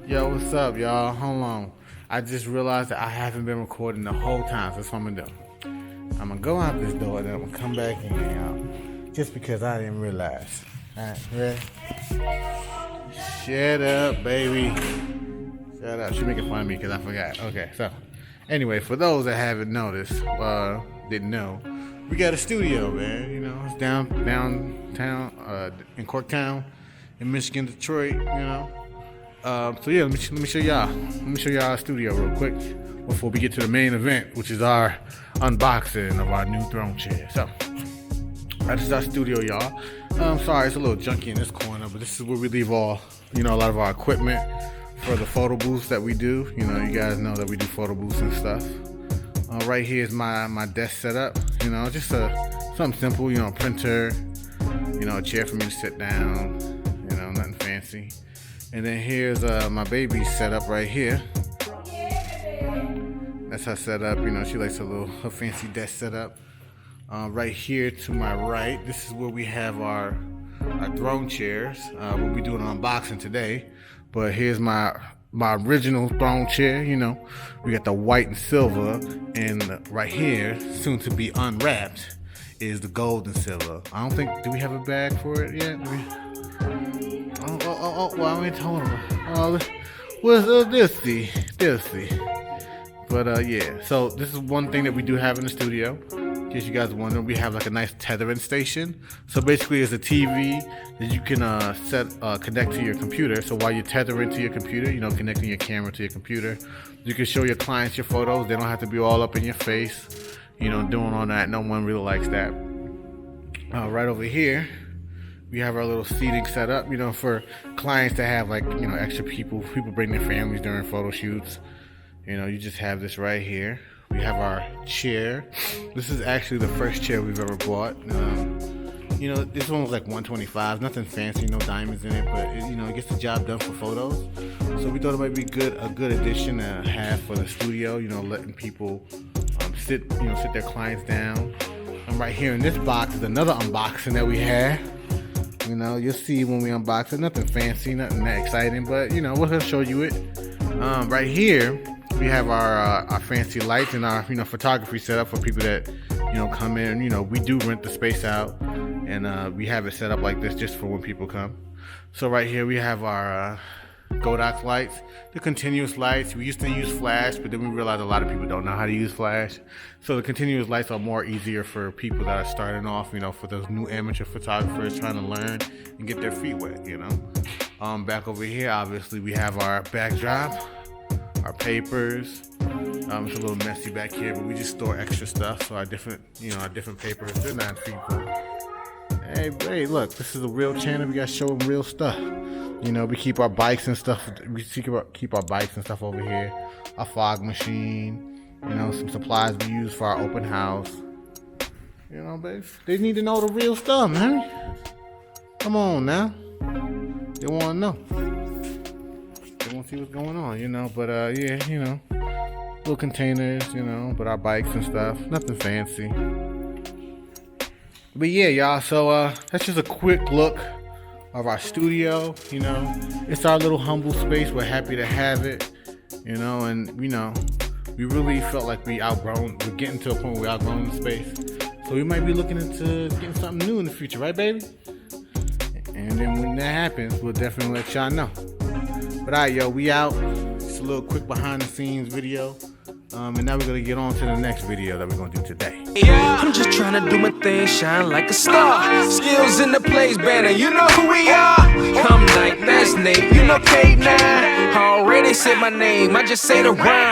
Yo, what's up, y'all? Hold on. I just realized that I haven't been recording the whole time, so that's what I'm gonna do. I'm gonna go out this door and then I'm gonna come back in, y'all. Just because I didn't realize. Alright, ready? Shut up, baby. Shut up. She's making fun of me because I forgot. Okay, so anyway, for those that haven't noticed, didn't know, we got a studio, man. You know, it's downtown in Corktown, in Michigan, Detroit. You know. So yeah, let me show y'all. Let me show y'all our studio real quick before we get to the main event, which is our unboxing of our new throne chair. So, this is our studio, y'all. I'm sorry, it's a little junky in this corner, but this is where we leave all, you know, a lot of our equipment for the photo booths that we do. You know, you guys know that we do photo booths and stuff. Right here is my desk setup. You know, just something simple. You know, a printer. You know, a chair for me to sit down. You know, nothing fancy. And then here's my baby's setup right here. That's her setup. You know, she likes her fancy desk setup. Right here to my right, this is where we have our throne chairs. We'll be doing an unboxing today. But here's my original throne chair. You know, we got the white and silver, and right here, soon to be unwrapped, is the gold and silver. I don't think, do we have a bag for it yet? Well, I ain't told him. What's this? But yeah, so this is one thing that we do have in the studio. In case you guys are wondering, we have like a nice tethering station. So basically, it's a TV that you can connect to your computer. So while you're tethering to your computer, you know, connecting your camera to your computer, you can show your clients your photos. They don't have to be all up in your face, you know, doing all that. No one really likes that. Right over here, we have our little seating set up, you know, for clients to have, like, you know, extra people bring their families during photo shoots. You know, you just have this right here. We have our chair. This is actually the first chair we've ever bought. You know, this one was like $125, nothing fancy, no diamonds in it, but it, you know, it gets the job done for photos. So we thought it might be a good addition to have for the studio, you know, letting people sit their clients down. And right here in this box is another unboxing that we have. You know, you'll see when we unbox it. Nothing fancy, nothing that exciting, but you know, we'll show you it. Right here, we have our fancy lights and our, you know, photography setup for people that, you know, come in. You know, we do rent the space out, and we have it set up like this just for when people come. So right here we have our Godox lights, the continuous lights. We used to use flash, but then we realized a lot of people don't know how to use flash. So the continuous lights are more easier for people that are starting off, you know, for those new amateur photographers trying to learn and get their feet wet, you know. Back over here, obviously, we have our backdrop, our papers. It's a little messy back here, but we just store extra stuff. So our different papers, they're not people. Hey, look, this is a real channel. We got to show them real stuff. You know, we keep our bikes and stuff. We keep our bikes and stuff over here. A fog machine. You know, some supplies we use for our open house. You know, babe, they need to know the real stuff, man. Come on now. They want to know. They want to see what's going on, you know. But yeah, you know, little containers, you know, but our bikes and stuff. Nothing fancy. But yeah, y'all. So that's just a quick look of our studio. You know, it's our little humble space. We're happy to have it, you know, and you know, we really felt like we're getting to a point where we're outgrowing the space. So we might be looking into getting something new in the future, right, baby? And then when that happens, we'll definitely let y'all know. But alright, yo, we out. Just a little quick behind the scenes video. And now we're gonna get on to the next video that we're gonna do today. Yeah, I'm just trying to do my thing, shine like a star. Skills in the place, banner, you know who we are. Come night, that's Nate, you know K9. Already said my name, I just say the rhyme.